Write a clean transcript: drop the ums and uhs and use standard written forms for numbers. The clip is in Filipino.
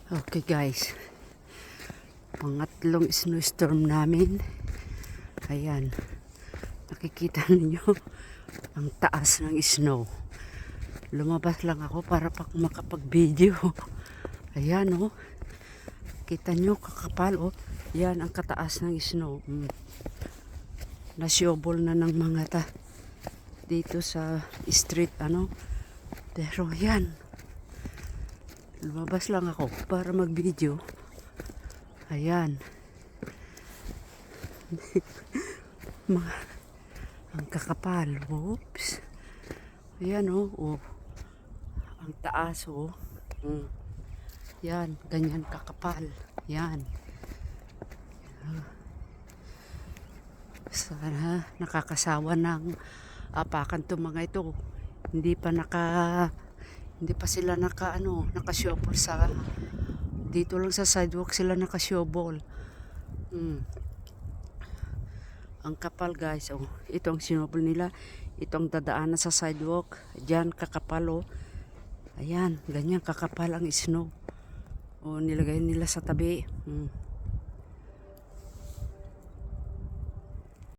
Okay guys, pangatlong snowstorm namin. Ayan, nakikita ninyo ang taas ng snow. Lumabas lang ako para makapag-video. Ayan oh, kita nyo kakapal oh. Yan ang kataas ng snow. Nasyobol na ng mga dito sa street ano. Pero yan, lumabas lang ako para mag-video. Ayan. Ang kakapal. Oops. Ayan oh. Oh. Ang taas oh. Yan. Ganyan kakapal. Yan. Sana nakakasawa ng apakan to mga ito. Hindi pa sila naka-shovel sa dito lang sa sidewalk sila naka-shovel. Ang kapal guys oh. Ito ang sinobol nila. Itong dadaanan sa sidewalk. Diyan kakapal oh. Ayan, ganyan kakapal ang snow. Oh, nilagay nila sa tabi.